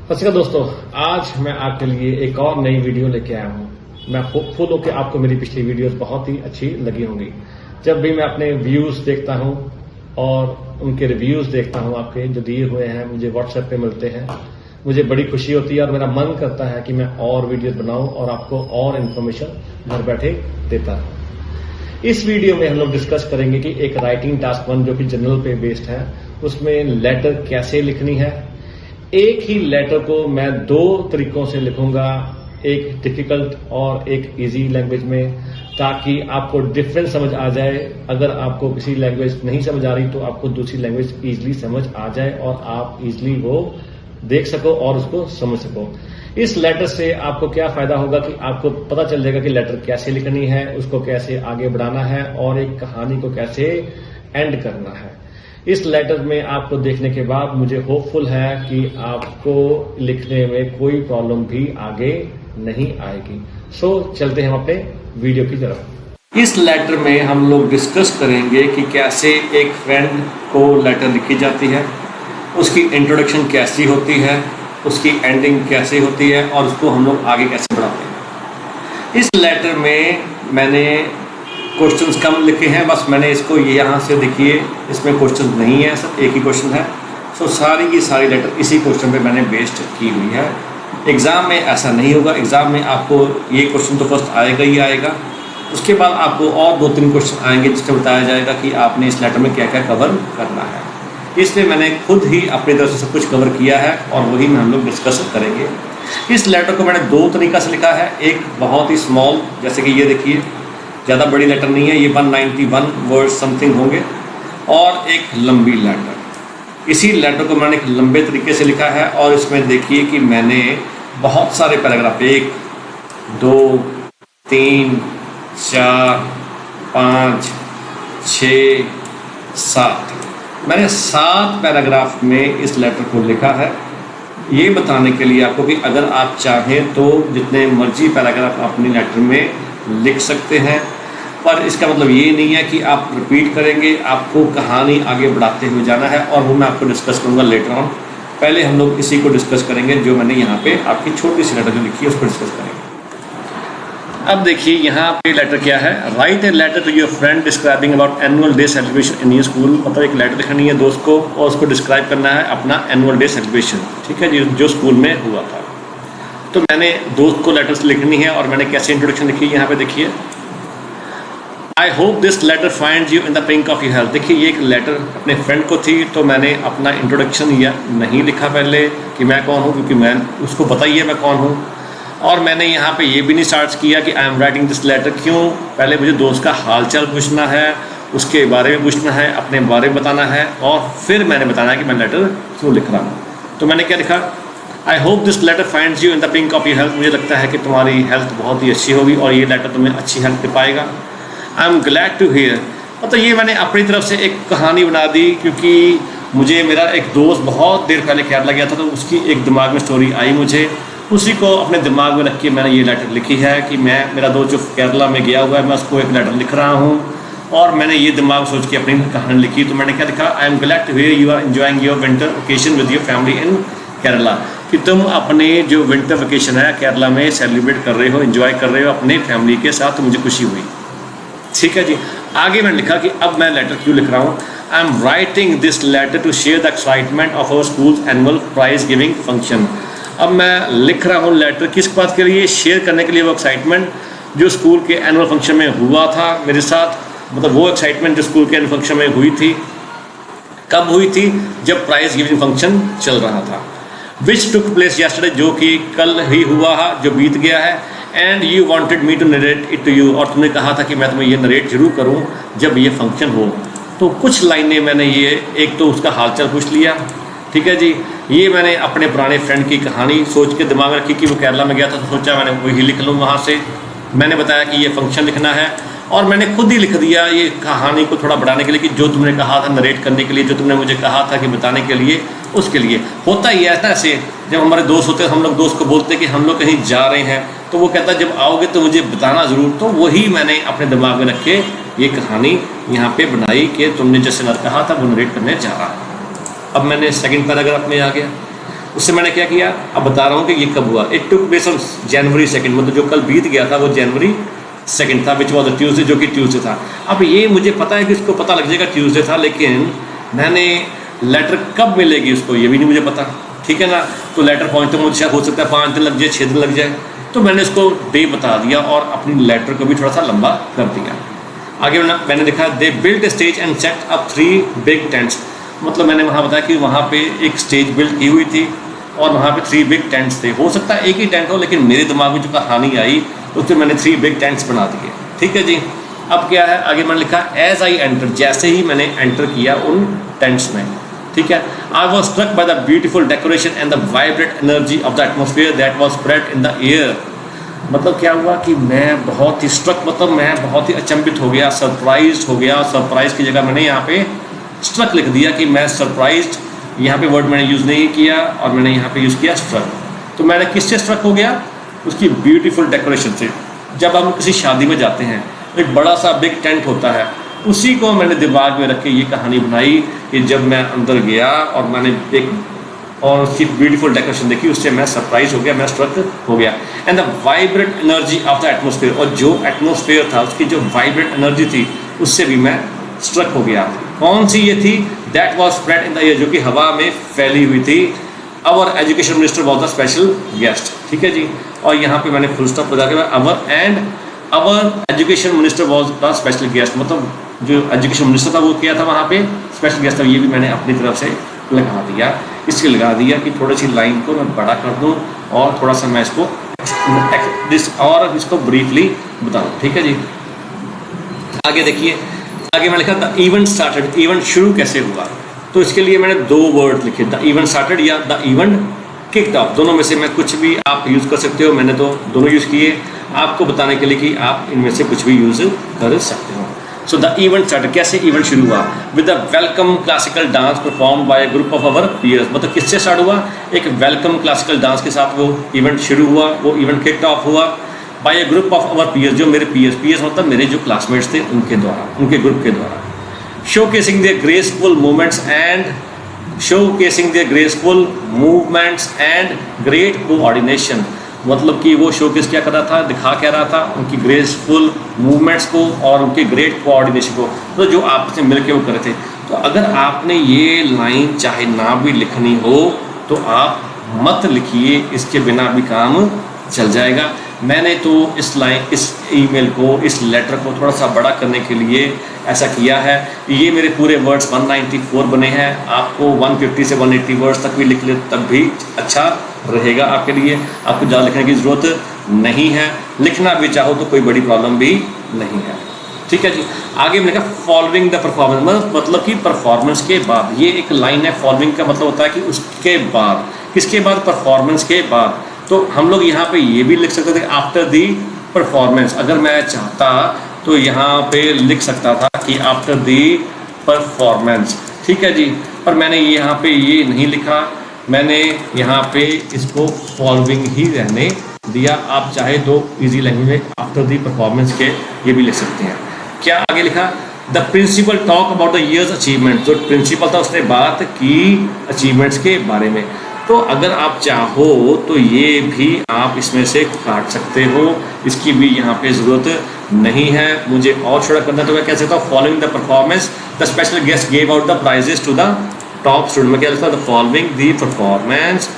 नमस्कार दोस्तों, आज मैं आपके लिए एक और नई वीडियो लेके आया हूँ। मैं होपफुल हूँ कि आपको मेरी पिछली वीडियोस बहुत ही अच्छी लगी होंगी। जब भी मैं अपने व्यूज देखता हूँ और उनके रिव्यूज देखता हूँ, आपके जो दिए हुए हैं मुझे व्हाट्सएप पे मिलते हैं, मुझे बड़ी खुशी होती है और मेरा मन करता है कि मैं और वीडियोस बनाऊं और आपको और इन्फॉर्मेशन घर बैठे देता हूँ। इस वीडियो में हम लोग डिस्कस करेंगे कि एक राइटिंग टास्क 1 जो कि जनरल पे बेस्ड है, उसमें लेटर कैसे लिखनी है। एक ही लेटर को मैं दो तरीकों से लिखूंगा, एक डिफिकल्ट और एक इजी लैंग्वेज में, ताकि आपको डिफरेंस समझ आ जाए। अगर आपको किसी लैंग्वेज नहीं समझ आ रही तो आपको दूसरी लैंग्वेज इजीली समझ आ जाए और आप इजीली वो देख सको और उसको समझ सको। इस लेटर से आपको क्या फायदा होगा कि आपको पता चल जाएगा कि लेटर कैसे लिखनी है, उसको कैसे आगे बढ़ाना है और एक कहानी को कैसे एंड करना है। इस लेटर में आपको देखने के बाद मुझे होपफुल है कि आपको लिखने में कोई प्रॉब्लम भी आगे नहीं आएगी। सो चलते हैं हम अपने वीडियो की तरफ। इस लेटर में हम लोग डिस्कस करेंगे कि कैसे एक फ्रेंड को लेटर लिखी जाती है, उसकी इंट्रोडक्शन कैसी होती है, उसकी एंडिंग कैसे होती है और उसको हम लोग आगे कैसे बढ़ाते हैं। इस लेटर में मैंने क्वेश्चंस कम लिखे हैं, बस मैंने इसको यहाँ से देखिए, इसमें क्वेश्चन नहीं है, सब एक ही क्वेश्चन है। सो सारी की सारी लेटर इसी क्वेश्चन पे मैंने बेस्ड की हुई है। एग्ज़ाम में ऐसा नहीं होगा। एग्ज़ाम में आपको ये क्वेश्चन तो फर्स्ट आएगा ही आएगा, उसके बाद आपको और 2-3 क्वेश्चन आएंगे जिसमें बताया जाएगा कि आपने इस लेटर में क्या क्या कवर करना है। इसलिए मैंने खुद ही अपनी तरफ से सब कुछ कवर किया है और वही में हम लोग डिस्कस करेंगे। इस लेटर को मैंने 2 तरीक़ा से लिखा है। एक बहुत ही स्मॉल, जैसे कि ये देखिए, ज़्यादा बड़ी लेटर नहीं है, ये 191 वर्ड समथिंग होंगे, और एक लंबी लेटर। इसी लेटर को मैंने एक लंबे तरीके से लिखा है और इसमें देखिए कि मैंने बहुत सारे पैराग्राफ, 1, 2, 3, 4, 5, 6, 7, मैंने 7 पैराग्राफ में इस लेटर को लिखा है। ये बताने के लिए आपको कि अगर आप चाहें तो जितने मर्जी पैराग्राफ अपनी लेटर में लिख सकते हैं, पर इसका मतलब ये नहीं है कि आप रिपीट करेंगे। आपको कहानी आगे बढ़ाते हुए जाना है और वो मैं आपको डिस्कस करूँगा लेटर ऑन। पहले हम लोग इसी को डिस्कस करेंगे जो मैंने यहाँ पे आपकी छोटी सी लेटर जो लिखी है उसको डिस्कस करेंगे। अब देखिए यहाँ पे लेटर क्या है। Write a letter to your friend describing about annual day celebration in your school. मतलब एक लेटर लिखनी है दोस्त को और उसको डिस्क्राइब करना है अपना एनुअल डे सेलिब्रेशन, ठीक है जी, जो स्कूल में हुआ था। तो मैंने दोस्त को लेटर्स लिखनी है और मैंने कैसे इंट्रोडक्शन लिखी है यहाँ पे देखिए। I hope this letter finds you in the pink of your health. देखिए ये एक लेटर अपने फ्रेंड को थी, तो मैंने अपना इंट्रोडक्शन या नहीं लिखा पहले कि मैं कौन हूँ, क्योंकि मैं उसको पता ही है मैं कौन हूँ। और मैंने यहाँ पे ये भी नहीं स्टार्ट किया कि I am writing this letter. क्यों? पहले मुझे दोस्त का हाल चाल पूछना है, उसके बारे में पूछना है, अपने बारे में बताना है और फिर मैंने बताना है कि मैं लेटर क्यों लिख रहा हूँ। तो मैंने क्या लिखा, I hope this letter finds you in the pink of your health. मुझे लगता है कि तुम्हारी हेल्थ बहुत ही अच्छी होगी और ये लेटर तुम्हें अच्छी हेल्थ दे पाएगा। I am glad to hear. मतलब ये मैंने अपनी तरफ से एक कहानी बना दी, क्योंकि मुझे मेरा एक दोस्त बहुत देर पहले केरला गया था, तो उसकी एक दिमाग में स्टोरी आई, मुझे उसी को अपने दिमाग में रख के मैंने ये लेटर लिखी है कि मेरा दोस्त जो केरला में गया हुआ है, मैं उसको एक लेटर लिख रहा हूँ और मैंने ये दिमाग सोच के अपनी कहानी लिखी। तो मैंने क्या लिखा, I am glad to hear you are enjoying your winter vacation with your family in Kerala. कि तुम अपने जो विंटर वेकेशन है केरला में सेलिब्रेट कर रहे हो, एंजॉय कर रहे हो अपने फैमिली के साथ, तो मुझे खुशी हुई। ठीक है जी। आगे मैंने लिखा कि अब मैं लेटर क्यों लिख रहा हूँ। I am writing this letter to share the excitement of our school's annual prize giving function. अब मैं लिख रहा हूँ लेटर किस बात के लिए, शेयर करने के लिए वो एक्साइटमेंट जो स्कूल के एनुअल फंक्शन में हुआ था मेरे साथ। मतलब वो एक्साइटमेंट जो स्कूल के एनुअल फंक्शन में हुई थी, कब हुई थी, जब प्राइज गिविंग फंक्शन चल रहा था। विच टुक प्लेस यस्टरडे, जो कि कल ही हुआ है, जो बीत गया है। And you wanted me to narrate it to you, और तुमने कहा था कि मैं तुम्हें ये नरेट जरूर करूँ जब ये फंक्शन हो। तो कुछ लाइनें मैंने ये, एक तो उसका हालचाल पूछ लिया, ठीक है जी। ये मैंने अपने पुराने फ्रेंड की कहानी सोच के दिमाग में रखी कि वो केरला में गया था, तो सोचा मैंने वही लिख लूँ वहाँ से। मैंने बताया कि ये फंक्शन लिखना है और मैंने खुद ही लिख दिया ये कहानी को थोड़ा बढ़ाने के लिए कि जो तुमने कहा था नरेट करने के लिए, जो तुमने मुझे कहा था कि बताने के लिए, उसके लिए। होता ही है ना ऐसे, जब हमारे दोस्त होते हैं, हम लोग दोस्त को बोलते हैं कि हम लोग कहीं जा रहे हैं, तो वो कहता है जब आओगे तो मुझे बताना ज़रूर। तो वही मैंने अपने दिमाग में रख के ये कहानी यहाँ पे बनाई कि तुमने जैसे कहा था वो नरेट करने जा रहा है। अब मैंने सेकंड पैराग्राफ में आ गया। उससे मैंने क्या किया, अब बता रहा हूँ कि ये कब हुआ। It took place on January 2, मतलब जो कल बीत गया था वो जनवरी 2 था, विच वॉज ट्यूसडे, जो कि ट्यूसडे था। अब ये मुझे पता है कि उसको पता लग जाएगा ट्यूसडे था, लेकिन मैंने लेटर कब मिलेगी उसको ये भी नहीं मुझे पता, ठीक है ना। तो लेटर पहुँचते मुझे हो सकता है 5 दिन लग जाए, 6 दिन लग जाए, तो मैंने उसको डे बता दिया और अपनी लेटर को भी थोड़ा सा लंबा कर दिया। आगे मैंने लिखा they built stage and set up 3 big tents, मतलब मैंने वहाँ बताया कि वहाँ पे एक स्टेज बिल्ड की हुई थी और वहाँ पे 3 बिग टेंट्स थे। हो सकता है एक ही टेंट हो, लेकिन मेरे दिमाग में जो कहानी आई उसमें मैंने 3 बिग टेंट्स बना दिए, ठीक है जी। अब क्या है, आगे मैंने लिखा एज आई एंटर, जैसे ही मैंने एंटर किया उन टेंट्स में, ठीक है, I was struck by the beautiful decoration and the vibrant energy of the atmosphere that was spread in the air. मतलब क्या हुआ कि मैं बहुत ही स्ट्रक, मतलब मैं बहुत ही अचंभित हो गया, सरप्राइज हो गया। सरप्राइज की जगह मैंने यहाँ पे स्ट्रक लिख दिया कि मैं सरप्राइज्ड, यहाँ पे वर्ड मैंने यूज़ नहीं किया और मैंने यहाँ पे यूज़ किया स्ट्रक। तो मैंने किससे स्ट्रक हो गया, उसकी ब्यूटीफुल डेकोरेशन से। जब हम किसी शादी में जाते हैं एक बड़ा सा बिग टेंट होता है, उसी को मैंने दिमाग में रख के ये कहानी बनाई कि जब मैं अंदर गया और मैंने एक और उसकी ब्यूटीफुल डेकोरेशन देखी, उससे मैं सरप्राइज हो गया, मैं स्ट्रक हो गया। And the vibrant energy of the atmosphere, और जो एटमोसफियर था उसकी जो वाइब्रेंट एनर्जी थी उससे भी मैं स्ट्रक हो गया। कौन सी ये थी, that was spread in the air, जो कि हवा में फैली हुई थी। Our education minister was the special guest, ठीक है जी। और यहाँ पे मैंने फुल स्टॉप लगा के our education minister was the special guest, मतलब जो एजुकेशन मिनिस्टर था वो क्या था वहाँ पे, स्पेशल गेस्ट था। ये भी मैंने अपनी तरफ से लगा दिया, इसलिए लगा दिया कि थोड़ी सी लाइन को मैं बड़ा कर दूँ और थोड़ा सा मैं इसको ब्रीफली बताऊँ, ठीक है जी। आगे देखिए, आगे मैंने लिखा द इवेंट स्टार्टेड, इवेंट शुरू कैसे हुआ। तो इसके लिए मैंने 2 वर्ड लिखे, द इवेंट स्टार्टेड या द इवेंट किक्ड ऑफ। दोनों में से मैं कुछ भी आप यूज़ कर सकते हो, मैंने तो दोनों यूज़ किए आपको बताने के लिए कि आप इनमें से कुछ भी यूज़ कर सकते हो। सो द इवेंट स्टार्टेड, कैसे इवेंट शुरू हुआ, with the welcome classical dance perform by a group of our peers. मतलब किससे स्टार्ट हुआ, एक वेलकम क्लासिकल डांस के साथ वो इवेंट शुरू हुआ, वो इवेंट किक्ड ऑफ हुआ by a group of our peers, जो मेरे पीयर्स मतलब मेरे जो क्लासमेट्स थे उनके द्वारा, उनके ग्रुप के द्वारा। Showcasing their graceful movements and great coordination, मतलब कि वो शोकेस क्या कर रहा था, दिखा क्या रहा था, उनकी ग्रेसफुल मूवमेंट्स को और उनके ग्रेट कोऑर्डिनेशन को, तो जो आपस में मिलकर वो कर रहे थे। तो अगर आपने ये लाइन चाहे ना भी लिखनी हो तो आप मत लिखिए, इसके बिना भी काम चल जाएगा। मैंने तो इस ईमेल को, इस लेटर को थोड़ा सा बड़ा करने के लिए ऐसा किया है। ये मेरे पूरे वर्ड्स 194 बने हैं, आपको 150 से 180 वर्ड्स तक भी लिख ले तब भी अच्छा रहेगा आपके लिए, आपको ज़्यादा लिखने की ज़रूरत नहीं है। लिखना भी चाहो तो कोई बड़ी प्रॉब्लम भी नहीं है, ठीक है जी। आगे मैंने कहा फॉलोइंग द परफॉर्मेंस, मतलब कि परफॉर्मेंस के बाद। ये एक लाइन है, फॉलोइंग का मतलब होता है कि उसके बाद, किसके बाद, परफॉर्मेंस के बाद। तो हम लोग यहाँ पे ये भी लिख सकते थे आफ्टर दी परफॉर्मेंस, अगर मैं चाहता तो यहाँ पे लिख सकता था कि आफ्टर दी परफॉर्मेंस, ठीक है जी। पर मैंने यहाँ पे ये नहीं लिखा, मैंने यहाँ पे इसको फॉलोइंग ही रहने दिया। आप चाहे तो इजी लैंग्वेज में आफ्टर दी परफॉर्मेंस के ये भी लिख सकते हैं। क्या आगे लिखा, the principal talk about the years achievement, जो प्रिंसिपल था उसने बात की अचीवमेंट्स के बारे में। तो अगर आप चाहो तो ये भी आप इसमें से काट सकते हो, इसकी भी यहाँ पे ज़रूरत नहीं है। मुझे और छोटा करना तो मैं कह सकता हूँ following the performance the special guest gave out the prizes to the top student. मैं क्या लिखता हूँ, the following the performance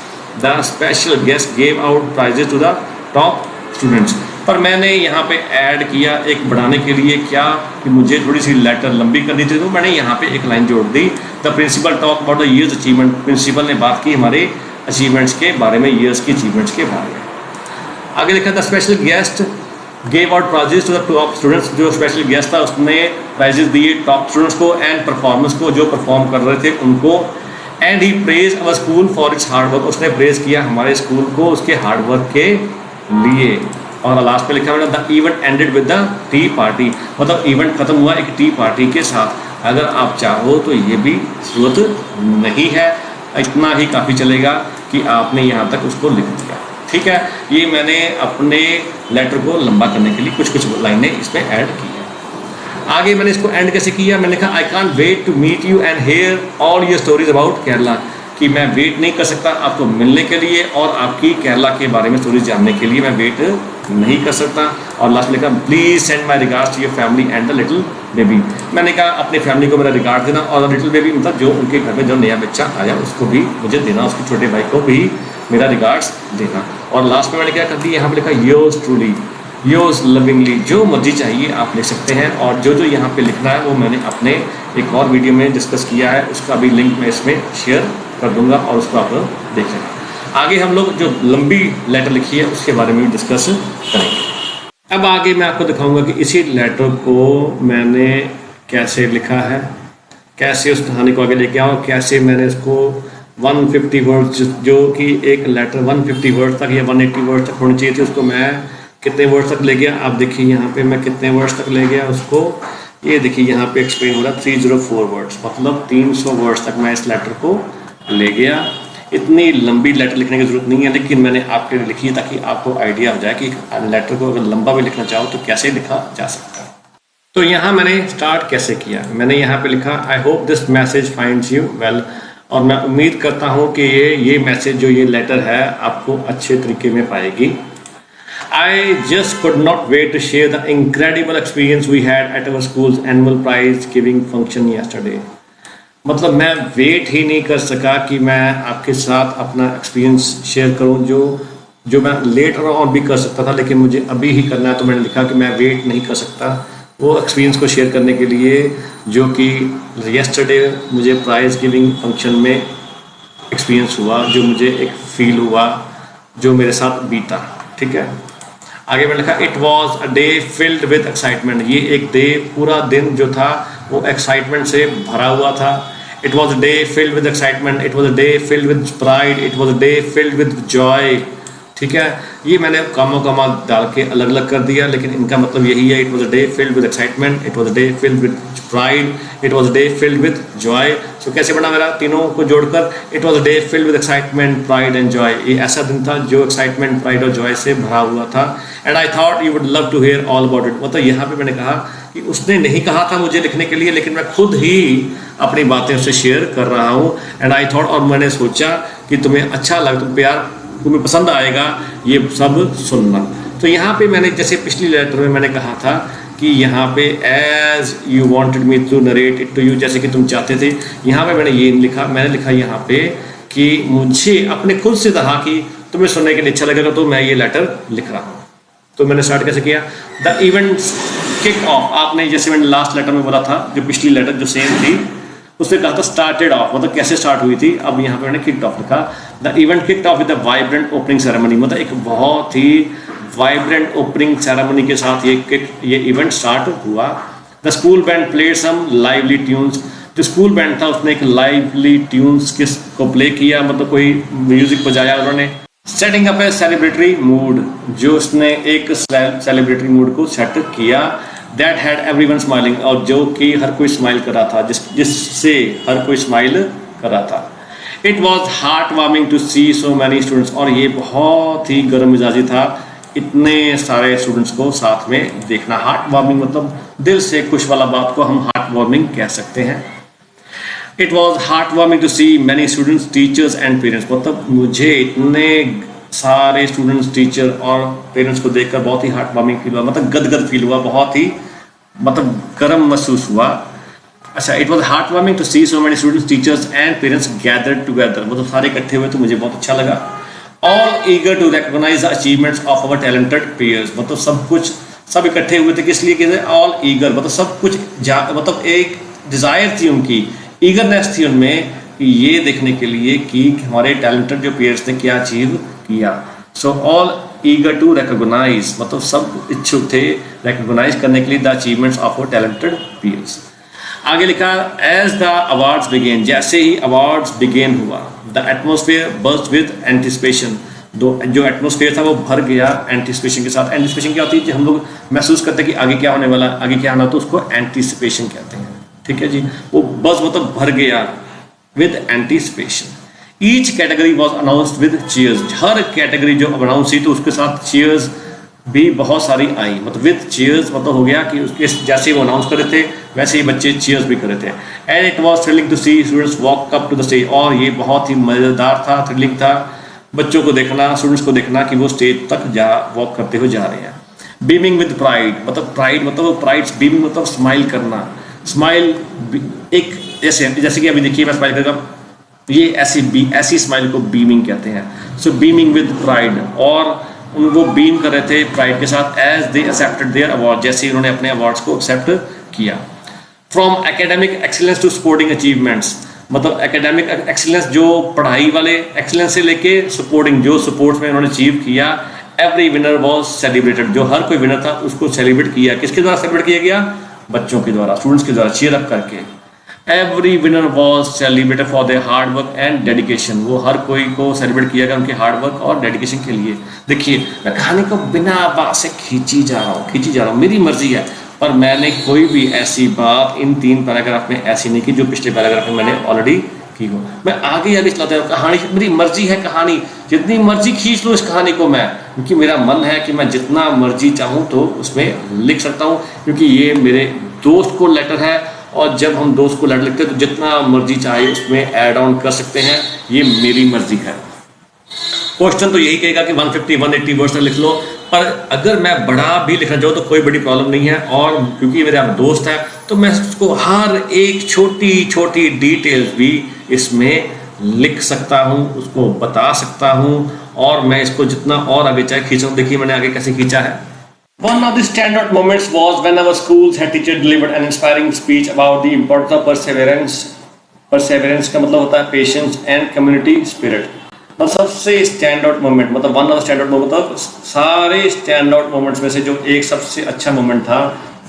the special guest gave out prizes to the top students. पर मैंने यहाँ पे ऐड किया एक बढ़ाने के लिए, क्या कि मुझे थोड़ी सी लेटर लंबी करनी थी, तो मैंने यहाँ पे एक लाइन जोड़ दी, the principal talk about the years achievement. Principal ने बात की हमारे अचीवमेंट्स के बारे में, ईयर्स की अचीवमेंट्स के बारे में। आगे लिखा था special guest gave out prizes to the top students, जो स्पेशल गेस्ट था उसने प्राइजेस दिए टॉप स्टूडेंट्स को एंड परफॉर्मेंस को, जो परफॉर्म कर रहे थे उनको। And he praise our school for its hard work, उसने प्रेज किया हमारे स्कूल को उसके हार्ड वर्क के लिए। और लास्ट पे लिखा मैंने the event ended with the T party, मतलब इवेंट खत्म हुआ एक टी पार्टी के साथ। अगर आप चाहो तो ये भी ज़रूरत नहीं है, इतना ही काफ़ी चलेगा कि आपने यहाँ तक उसको लिख दिया, ठीक है। ये मैंने अपने लेटर को लंबा करने के लिए कुछ कुछ लाइनें इसमें ऐड की है। आगे मैंने इसको एंड कैसे किया, मैंने कहा I can't wait to meet you and hear all your stories about Kerala, कि मैं वेट नहीं कर सकता आपको मिलने के लिए और आपकी केरला के बारे में स्टोरीज जानने के लिए मैं वेट नहीं कर सकता। और लास्ट में लिखा please send my regards to your family and the little baby. मैंने कहा अपनी फैमिली को मेरा रिगार्ड देना और लिटिल बेबी मतलब जो उनके घर में जो नया बच्चा आया उसको भी मुझे देना, उसके छोटे भाई को भी मेरा रिगार्ड्स देना। और लास्ट में मैंने क्या कर दिया, यहाँ पे लिखा योर्स ट्रूली, योर्स लविंगली। जो मर्जी चाहिए आप लिख सकते हैं और जो जो यहाँ पे लिखना है वो मैंने अपने एक और वीडियो में डिस्कस किया है, उसका भी लिंक मैं इसमें शेयर कर दूंगा और उसको आप देख लेना। आगे हम लोग जो लंबी लेटर लिखी है उसके बारे में भी डिस्कस करेंगे। अब आगे मैं आपको दिखाऊंगा कि इसी लेटर को मैंने कैसे लिखा है, कैसे उस कहानी को आगे लेके आऊँ, कैसे मैंने इसको 150 वर्ड्स जो कि एक लेटर 150 वर्ड्स तक या 180 वर्ड्स तक होनी चाहिए थी उसको मैं कितने वर्ड्स तक ले गया। आप देखिए यहाँ पे मैं कितने वर्ड्स तक ले गया उसको, ये देखिए यहाँ पे एक्सप्लेन हो रहा है 304 वर्ड्स, मतलब 300 वर्ड्स तक मैं इस लेटर को ले गया। इतनी लंबी लेटर लिखने की ज़रूरत नहीं है, लेकिन मैंने आपके लिए लिखी है ताकि आपको आइडिया हो जाए कि लेटर को अगर लंबा भी लिखना चाहो तो कैसे लिखा जा सकता है। तो यहाँ मैंने स्टार्ट कैसे किया, मैंने यहाँ पे लिखा I hope this message finds you well, और मैं उम्मीद करता हूँ कि ये मैसेज जो ये लेटर है आपको अच्छे तरीके में पाएगी। I just could not wait to share the incredible experience we had at our school's annual prize giving function yesterday. मतलब मैं वेट ही नहीं कर सका कि मैं आपके साथ अपना एक्सपीरियंस शेयर करूं, जो मैं लेटर ऑन भी कर सकता था लेकिन मुझे अभी ही करना है। तो मैंने लिखा कि मैं वेट नहीं कर सकता वो एक्सपीरियंस को शेयर करने के लिए जो कि येस्टरडे मुझे प्राइज़ गिविंग फंक्शन में एक्सपीरियंस हुआ, जो मुझे एक फील हुआ, जो मेरे साथ बीता। ठीक है, आगे मैंने लिखा it was a day filled with excitement. ये एक डे, पूरा दिन जो था वो एक्साइटमेंट से भरा हुआ था। It was a day filled with excitement, it was a day filled with pride, it was a day filled with Joy. ठीक है, ये मैंने कामा डाल के अलग अलग कर दिया, लेकिन इनका मतलब यही है। It was a day filled with excitement, it was a day filled with pride, it was a day filled with joy. So कैसे बना मेरा तीनों को जोड़कर, it was a day filled with excitement, pride and joy. ये ऐसा दिन था जो एक्साइटमेंट, प्राइड और जॉय से भरा हुआ था। And I thought you would love to hear all about it. मतलब यहाँ पे मैंने कहा कि उसने नहीं कहा था मुझे लिखने के लिए, लेकिन मैं खुद ही अपनी बातें उससे शेयर कर रहा हूँ। एंड आई थॉट, और मैंने सोचा कि तुम्हें अच्छा लग, तुम प्यार, तुम्हें पसंद आएगा ये सब सुनना। तो यहाँ पे मैंने जैसे पिछली लेटर में मैंने कहा था कि यहाँ पे as you wanted me to narrate it to you, जैसे कि तुम चाहते थे, यहाँ पे मैंने ये लिखा, मैंने लिखा यहाँ पे कि मुझे अपने खुद से कहा कि तुम्हें सुनने के लिए अच्छा लगेगा तो मैं ये लेटर लिख रहा हूँ। तो मैंने स्टार्ट कैसे किया, द इवेंट किक ऑफ। आपने जैसे मैंने लास्ट लेटर में बोला था, जो पिछली लेटर जो सेम थी उसने कहा था स्टार्टेड ऑफ, मतलब कैसे स्टार्ट हुई थी। अब यहाँ पे मैंने किक्ड ऑफ लिखा, the event kicked of with the vibrant opening ceremony. मतलब एक बहुत ही वाइब्रेंट ओपनिंग सेरेमनी के साथ ये इवेंट स्टार्ट हुआ। The school band played some lively tunes. जो स्कूल बैंड था उसने एक लाइवली ट्यून्स को प्ले किया, मतलब कोई म्यूजिक बजाया उन्होंने। सेटिंग अप ए सेलिब्रेटरी मूड, जो उसने एक सेलिब्रेटरी मूड को सेट किया। दैट हैड एवरीवन स्माइलिंग, और जो कि हर कोई स्माइल कर रहा था, जिससे हर कोई स्माइल कर रहा था। It was heart warming to see so many students, और ये बहुत ही गर्म मिजाजी था इतने सारे स्टूडेंट्स को साथ में देखना। हार्ट वार्मिंग मतलब दिल से खुश वाला बात को हम हार्ट वार्मिंग कह सकते हैं। It was heart warming to see many students, teachers and parents, मतलब मुझे इतने सारे स्टूडेंट्स, टीचर और पेरेंट्स को देखकर बहुत ही हार्ट वार्मिंग फील हुआ, मतलब गदगद फील हुआ, बहुत ही मतलब गर्म महसूस हुआ। अच्छा, it was heart warming to see so many students, teachers and parents gathered together, मतलब सारे इकट्ठे हुए तो मुझे बहुत अच्छा लगा। All eager to recognise the achievements of our talented peers, मतलब सब इकट्ठे हुए थे किस लिए, कि ऑल ईगर मतलब सब कुछ मतलब एक डिजायर थी उनकी, ईगरनेस थी उनमें ये देखने के लिए कि हमारे टैलेंटेड जो पेयर्स ने क्या अचीव किया। So all eager to recognise, मतलब सब इच्छुक थे रिकॉग्नाइज करने के लिए the achievements of our talented peers. आगे लिखा एज द अवार्ड्स बिगेन, जैसे ही अवार्ड्स बिगेन हुआ, the atmosphere burst with anticipation, जो एटमोसफियर था वो भर गया एंटिसिपेशन के साथ। एंटिसिपेशन क्या होती है, हम लोग महसूस करते हैं कि आगे क्या होने वाला, आगे क्या होना, तो उसको एंटिसिपेशन कहते हैं। ठीक है जी, वो बस मतलब भर गया with anticipation. Each category was announced with cheers, her category जो अनाउंस हुई तो उसके साथ चीयर्स भी बहुत सारी आई, मतलब विद चीयर्स, मतलब हो गया कि उसके जैसे वो अनाउंस कर रहे थे वैसे ही बच्चे चीयर्स भी कर रहे थे। And it was thrilling to see students walk up to the stage, और ये बहुत ही मज़ेदार था, थ्रिलिंग था बच्चों को देखना, स्टूडेंट्स को देखना कि वो स्टेज तक वॉक करते हुए जा रहे हैं। बीमिंग विद प्राइड, मतलब प्राइड मतलब प्राइड, बीमिंग मतलब स्माइल करना, स्माइल एक जैसे कि अभी देखिए मैं स्माइल करूँगा, ये ऐसी स्माइल को बीमिंग कहते हैं। सो बीमिंग विद प्राइड, और वो बीम कर रहे थे प्राइड के साथ as they accepted their award, जैसे उन्होंने अपने अवार्ड्स को एक्सेप्ट किया। From academic excellence to sporting achievements, मतलब एकेडमिक एक्सीलेंस जो पढ़ाई वाले एक्सीलेंस से लेके सपोर्टिंग जो स्पोर्ट्स में उन्होंने अचीव किया। एवरी विनर वॉज सेलिब्रेटेड, जो हर कोई विनर था उसको सेलिब्रेट किया। किसके द्वारा सेलिब्रेट किया गया? बच्चों के द्वारा, स्टूडेंट्स के द्वारा चीयर अप करके। Every winner was celebrated for their hard work and dedication, वो हर कोई को सेलिब्रेट किया गया उनके हार्ड वर्क और डेडिकेशन के लिए। देखिए मैं कहानी को बिना बात से खींची जा रहा हूँ, मेरी मर्जी है, पर मैंने कोई भी ऐसी बात इन 3 पैराग्राफ में ऐसी नहीं की जो पिछले पैराग्राफ में मैंने ऑलरेडी की हो। मैं आगे चलाता हूँ, कहानी मेरी मर्जी है, कहानी जितनी मर्जी खींच लो इस कहानी को मैं, क्योंकि मेरा मन है कि मैं जितना मर्जी चाहूँ तो उसमें लिख सकता हूँ, क्योंकि ये मेरे दोस्त को लेटर है, और जब हम दोस्त को लेटर लिखते हैं तो जितना मर्जी चाहे उसमें ऐड ऑन कर सकते हैं, ये मेरी मर्जी है। क्वेश्चन तो यही कहेगा कि 150 180 वर्ड्स तक लिख लो, पर अगर मैं बड़ा भी लिखना चाहूँ तो कोई बड़ी प्रॉब्लम नहीं है, और क्योंकि मेरा दोस्त है तो मैं उसको हर एक छोटी छोटी डिटेल्स भी इसमें लिख सकता हूँ, उसको बता सकता हूँ, और मैं इसको जितना और आगे चाहे खींचा हूँ। देखिए मैंने आगे कैसे खींचा है। One of the standout moments was when our school's head teacher delivered an inspiring speech about the importance of perseverance. Perseverance का मतलब होता है patience and community spirit. मतलब सबसे स्टैंड आउट मोमेंट, मतलब one of the stand out moment, मतलब सारे stand out moments में से जो एक सबसे अच्छा मोमेंट था,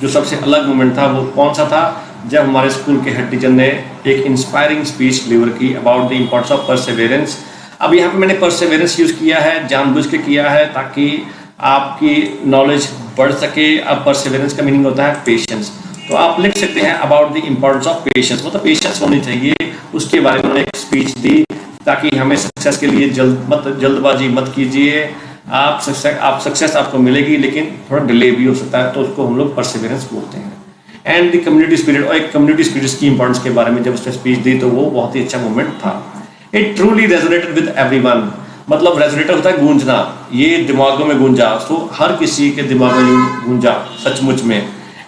जो सबसे अलग मोमेंट था, वो कौन सा था? जब हमारे स्कूल के हेड टीचर ने एक इंस्पायरिंग स्पीच डिलीवर की अबाउट द इम्पोर्टेंस ऑफ परसेवेरेंस। अब यहाँ पे मैंने परसेवेरेंस यूज़ किया है, जानबूझ के किया है ताकि आपकी नॉलेज बढ़ सके। अब परसेवेरेंस का मीनिंग होता है पेशेंस, तो आप लिख सकते हैं about the importance of patience, मतलब पेशेंस होनी चाहिए, उसके बारे में एक स्पीच दी ताकि हमें सक्सेस के लिए जल्दबाजी मत कीजिए। आप सक्सेस आपको मिलेगी, लेकिन थोड़ा डिले भी हो सकता है, तो उसको हम लोग परसेवेरेंस बोलते हैं। एंड द कम्युनिटी स्पिरिट, और एक कम्युनिटी स्पिरिट की इंपॉर्टेंस के बारे में जब उसने स्पीच दी तो वो बहुत ही अच्छा मोमेंट था। It truly resonated with everyone, मतलब रेजोनेटर होता है गूंजना, ये दिमागों में गूंजा, तो हर किसी के दिमाग में गूंजा सचमुच में।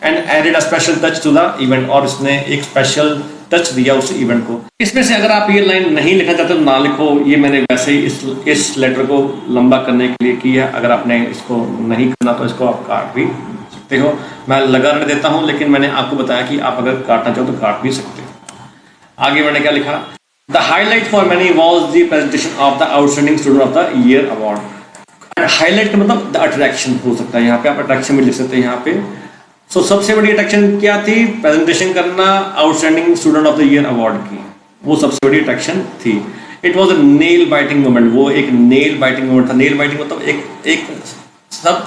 And added a special touch to the event, और इसने एक स्पेशल टच दिया उस इवेंट को। इसमें से अगर आप ये लाइन नहीं लिखना चाहते तो ना लिखो, ये मैंने वैसे ही इस लेटर को लंबा करने के लिए किया। अगर आपने इसको नहीं करना तो इसको आप काट भी सकते हो, मैं लगा रख देता हूँ, लेकिन मैंने आपको बताया कि आप अगर काटना चाहो तो काट भी सकते हो। आगे मैंने क्या लिखा? The highlight for many was the presentation of the outstanding student of the year award. Highlight का मतलब द अट्रैक्शन हो सकता है, यहाँ पे आप अट्रैक्शन भी लिख सकते हैं यहाँ पे। सो सबसे बड़ी अट्रैक्शन क्या थी? प्रेजेंटेशन करना outstanding student of the year award की, वो सबसे बड़ी अट्रैक्शन थी। It was a nail biting moment, वो एक नेल बाइटिंग मोमेंट था। नेल बाइटिंग मतलब एक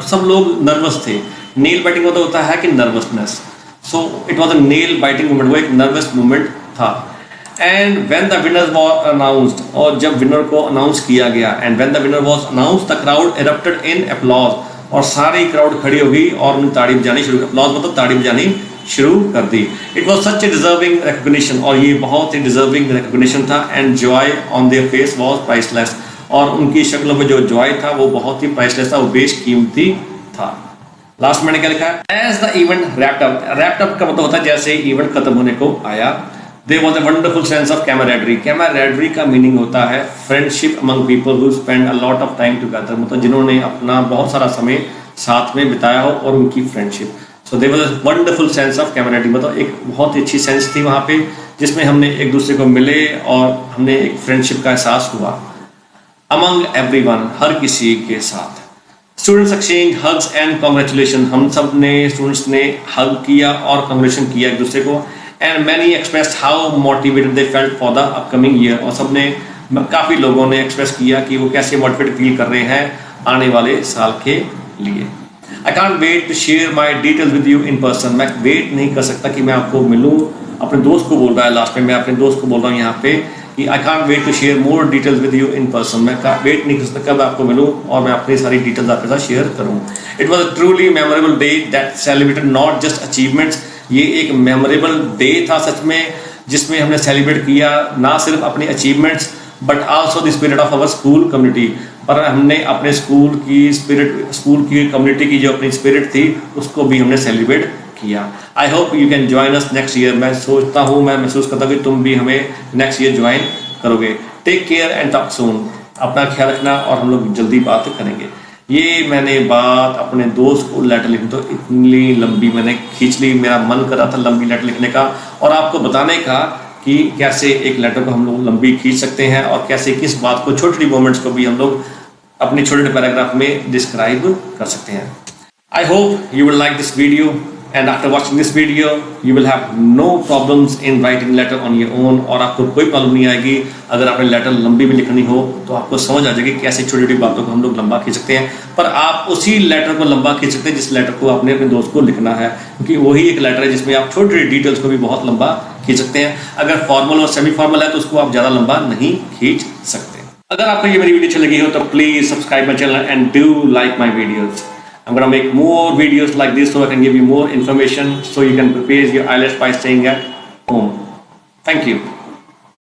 सब लोग नर्वस थे। नेल बाइटिंग मतलब होता है कि nervousness, so it was a nail biting moment, वो एक नर्वस मोमेंट था। And when the winner was announced, और जब विनर को अनाउंस किया गया, and when the winner was announced the crowd erupted in applause, और सारी क्राउड खड़ी हो गई और उन्हें ताड़ी बजानी शुरू, अपलॉज मतलब ताड़ी बजानी शुरू कर दी। It was such a deserving recognition, और ये बहुत ही डिजर्विंग रिकॉग्निशन था। And joy on their face was priceless, और उनकी शक्लों में जो जॉय था वो बहुत ही प्राइसलेस था, वो बेशकीमती था। लास्ट मैंने क्या लिखा? As the event wrapped up, wrapped up का मतलब होता है जैसे इवेंट खत्म होने को आया। There was a wonderful sense of camaraderie. Camaraderie का मीनिंग होता है friendship among people who spend a lot of time together, मतलब जिन्होंने अपना बहुत सारा समय साथ में बिताया हो, और उनकी friendship. So there was a wonderful sense of camaraderie, मतलब एक बहुत ही अच्छी सेंस थी वहाँ पे, जिसमें हमने एक दूसरे को मिले और हमने एक फ्रेंडशिप का एहसास हुआ। Among everyone, हर किसी के साथ। Students exchange hugs and congratulations, हम सब ने स्टूडेंट्स ने हग किया और कॉन्ग्रेचुलेशन किया एक दूसरे को। And many expressed how motivated they felt for the upcoming year, और सबने काफ़ी लोगों ने एक्सप्रेस किया कि वो कैसे मोटिवेट फील कर रहे हैं आने वाले साल के लिए। I can't wait to share my details with you in person, मैं वेट नहीं कर सकता कि मैं आपको मिलूँ। अपने दोस्त को बोल रहा है लास्ट में, मैं अपने दोस्त को बोल रहा हूँ यहाँ पे कि I can't wait to share more details with you in person. मैं वेट नहीं कर सकता कब आपको मिलूं और मैं अपनी सारी डिटेल्स आपके साथ शेयर करूं। It was a truly memorable day that celebrated not just achievements. ये एक मेमोरेबल डे था सच में, जिसमें हमने सेलिब्रेट किया ना सिर्फ अपनी achievements but also the spirit of our school community. पर हमने अपने स्कूल की स्पिरिट, स्कूल की कम्युनिटी की जो अपनी स्पिरिट थी उसको भी हमने सेलिब्रेट किया। I hope you can join us next year. मैं सोचता हूँ, मैं महसूस करता हूँ कि तुम भी हमें नेक्स्ट ईयर ज्वाइन करोगे। टेक केयर एंड टॉक सून। अपना ख्याल रखना और हम लोग जल्दी बात करेंगे। ये मैंने बात अपने दोस्त को लेटर लिखी तो इतनी लंबी मैंने खींच ली, मेरा मन कर रहा था लंबी लेटर लिखने का और आपको बताने का कि कैसे एक लेटर को हम लोग लंबी खींच सकते हैं और कैसे किस बात को, छोटी छोटी मोमेंट्स को भी हम लोग अपने छोटे छोटे पैराग्राफ में डिस्क्राइब कर सकते हैं। I hope you will like this video and after watching this video you will have no problems in writing letter on your own। और आपको कोई प्रॉब्लम नहीं आएगी अगर आपने लेटर लंबी भी लिखनी हो तो आपको समझ आ जाएगी कैसे छोटी छोटी बातों को हम लोग लंबा खींच सकते हैं। पर आप उसी लेटर को लंबा खींच सकते हैं जिस लेटर को आपने अपने दोस्त को लिखना है, क्योंकि वही एक लेटर है जिसमें आप छोटी छोटी डिटेल्स को भी बहुत लंबा खींच सकते हैं। अगर फॉर्मल और सेमी फॉर्मल है तो उसको आप ज़्यादा लंबा नहीं खींच सकते। अगर आपको ये मेरी वीडियो अच्छी लगी हो तो please subscribe my channel and do like my videos. I'm going to make more videos like this so I can give you more information so you can prepare your IELTS by staying at home. Thank you.